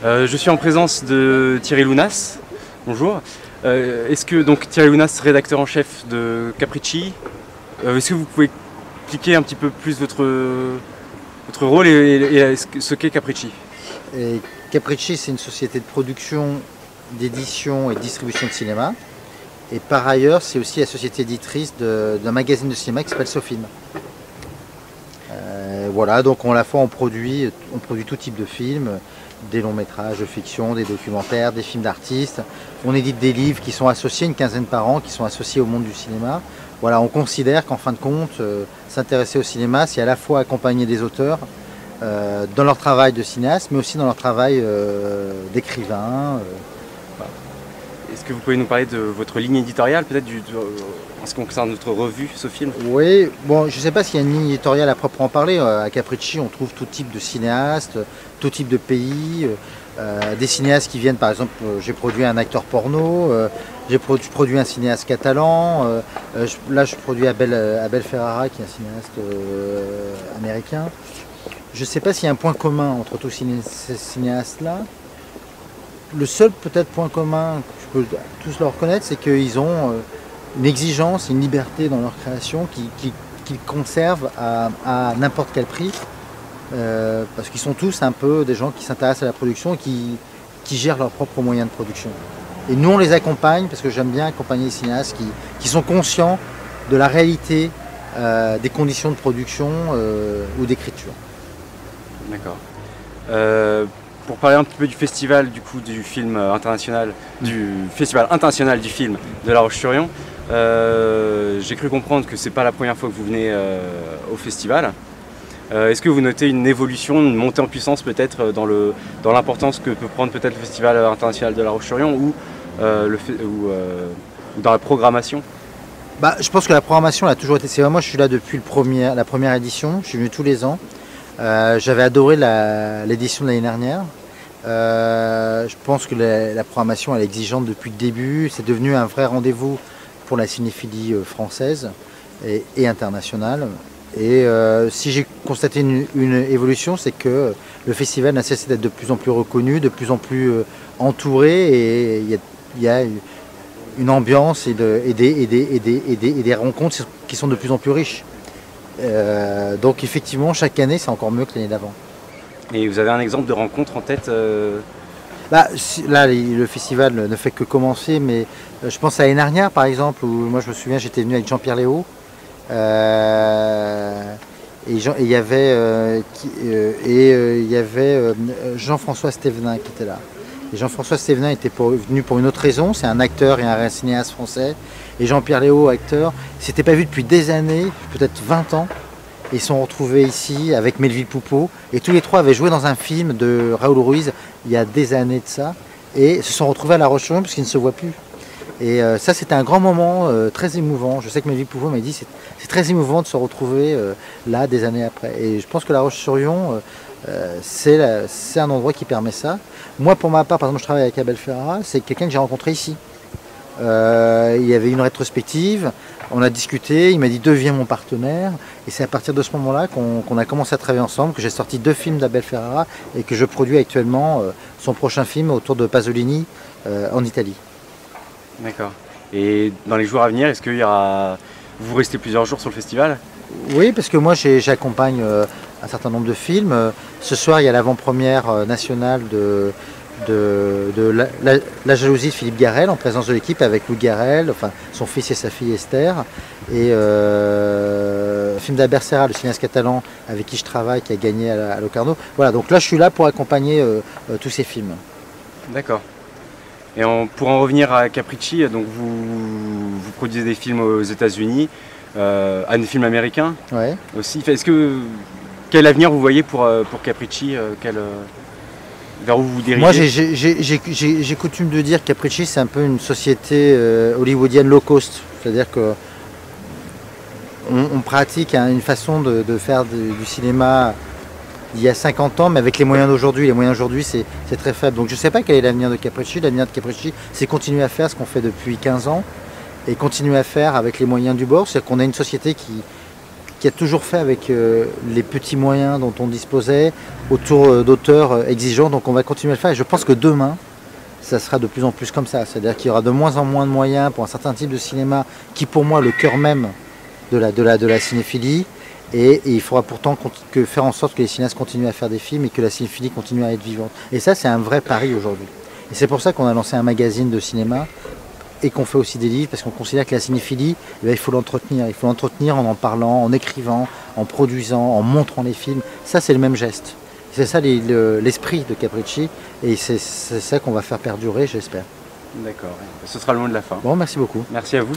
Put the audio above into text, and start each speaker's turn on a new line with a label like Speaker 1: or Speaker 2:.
Speaker 1: Je suis en présence de Thierry Lounas. Bonjour. Est-ce que donc Thierry Lounas, rédacteur en chef de Capricci, est-ce que vous pouvez expliquer un petit peu plus votre rôle et ce qu'est Capricci?
Speaker 2: Capricci, c'est une société de production, d'édition et de distribution de cinéma. Et par ailleurs, c'est aussi la société éditrice d'un magazine de cinéma qui s'appelle Sofilm. Voilà, donc à la fois on produit tout type de films, des longs métrages de fiction, des documentaires, des films d'artistes. On édite des livres qui sont associés, une quinzaine par an, qui sont associés au monde du cinéma. Voilà, on considère qu'en fin de compte, s'intéresser au cinéma, c'est à la fois accompagner des auteurs dans leur travail de cinéaste, mais aussi dans leur travail d'écrivain.
Speaker 1: Voilà. Est-ce que vous pouvez nous parler de votre ligne éditoriale, peut-être en ce qui concerne notre revue, Sofilm?
Speaker 2: Oui, bon, je ne sais pas s'il y a une ligne éditoriale à proprement parler. À Capricci, on trouve tout type de cinéastes, tout type de pays, des cinéastes qui viennent, par exemple, j'ai produit un acteur porno, j'ai produit un cinéaste catalan, là je produis Abel Ferrara, qui est un cinéaste américain. Je ne sais pas s'il y a un point commun entre tous ces cinéastes-là. Le seul peut-être point commun que je peux tous leur reconnaître, c'est qu'ils ont une exigence, une liberté dans leur création qu'ils conservent à n'importe quel prix, parce qu'ils sont tous un peu des gens qui s'intéressent à la production et qui gèrent leurs propres moyens de production. Et nous on les accompagne, parce que j'aime bien accompagner les cinéastes qui sont conscients de la réalité des conditions de production ou d'écriture.
Speaker 1: D'accord. Pour parler un petit peu du festival du film international, du festival international du film de La Roche-sur-Yon, j'ai cru comprendre que c'est pas la première fois que vous venez au festival. Est-ce que vous notez une évolution, une montée en puissance peut-être dans l'importance que peut prendre peut-être le festival international de La Roche-sur-Yon ou dans la programmation?
Speaker 2: Je pense que la programmation a toujours été. Moi je suis là depuis la première édition, je suis venu tous les ans. J'avais adoré l'édition de l'année dernière. Je pense que la programmation elle est exigeante depuis le début. C'est devenu un vrai rendez-vous pour la cinéphilie française et internationale. Et si j'ai constaté une évolution, c'est que le festival n'a cessé d'être de plus en plus reconnu, de plus en plus entouré, et il y a une ambiance et des rencontres qui sont de plus en plus riches. Donc effectivement, chaque année, c'est encore mieux que l'année d'avant.
Speaker 1: Et vous avez un exemple de rencontre en tête?
Speaker 2: Là, le festival ne fait que commencer, mais je pense à l'année dernière, par exemple, où moi je me souviens, j'étais venu avec Jean-Pierre Léaud, et il y avait Jean-François Stévenin qui était là. Et Jean-François Stévenin était venu pour une autre raison, c'est un acteur et un cinéaste français. Et Jean-Pierre Léaud, acteur, ils ne s'étaient pas vus depuis des années, peut-être 20 ans. Et ils se sont retrouvés ici avec Melville Poupeau. Et tous les trois avaient joué dans un film de Raoul Ruiz il y a des années de ça. Et se sont retrouvés à La Roche-sur-Yon parce qu'ils ne se voient plus. Et ça, c'était un grand moment très émouvant. Je sais que Melville Poupeau m'a dit que c'est très émouvant de se retrouver là des années après. Et je pense que La Roche-sur-Yon, c'est un endroit qui permet ça. Moi, pour ma part, par exemple, je travaille avec Abel Ferrara. C'est quelqu'un que j'ai rencontré ici. Il y avait une rétrospective, on a discuté, il m'a dit deviens mon partenaire, et c'est à partir de ce moment-là qu'on a commencé à travailler ensemble, que j'ai sorti 2 films d'Abel Ferrara et que je produis actuellement son prochain film autour de Pasolini en Italie.
Speaker 1: D'accord. Et dans les jours à venir, est-ce qu'il y aura... Vous restez plusieurs jours sur le festival?
Speaker 2: Oui, parce que moi j'accompagne un certain nombre de films. Ce soir il y a l'avant-première nationale de la jalousie de Philippe Garrel, en présence de l'équipe avec Louis Garrel, enfin son fils et sa fille Esther, et le film d'Albert Serra, le cinéaste catalan avec qui je travaille, qui a gagné à Locarno. Voilà, donc là je suis là pour accompagner tous ces films.
Speaker 1: D'accord. Et pour en revenir à Capricci, donc vous produisez des films aux États-Unis, des films américains,
Speaker 2: ouais,
Speaker 1: aussi. Quel avenir vous voyez pour Capricci, vers où vous vous dirigez?
Speaker 2: Moi j'ai coutume de dire que Capricci c'est un peu une société hollywoodienne low cost, c'est-à-dire que on pratique une façon de faire du cinéma il y a 50 ans, mais avec les moyens d'aujourd'hui. Les moyens d'aujourd'hui c'est très faible. Donc je ne sais pas quel est l'avenir de Capricci. L'avenir de Capricci, c'est continuer à faire ce qu'on fait depuis 15 ans et continuer à faire avec les moyens du bord. C'est-à-dire qu'on a une société qui qui a toujours fait avec les petits moyens dont on disposait, autour d'auteurs exigeants. Donc on va continuer à le faire et je pense que demain, ça sera de plus en plus comme ça. C'est-à-dire qu'il y aura de moins en moins de moyens pour un certain type de cinéma qui pour moi est le cœur même de la cinéphilie. Et il faudra pourtant faire en sorte que les cinéastes continuent à faire des films et que la cinéphilie continue à être vivante. Et ça, c'est un vrai pari aujourd'hui. Et c'est pour ça qu'on a lancé un magazine de cinéma et qu'on fait aussi des livres, parce qu'on considère que la cinéphilie, eh bien, il faut l'entretenir. Il faut l'entretenir en parlant, en écrivant, en produisant, en montrant les films. Ça, c'est le même geste. C'est ça l'esprit de Capricci et c'est ça qu'on va faire perdurer, j'espère.
Speaker 1: D'accord, ce sera le mot de la fin.
Speaker 2: Bon, merci beaucoup.
Speaker 1: Merci à vous.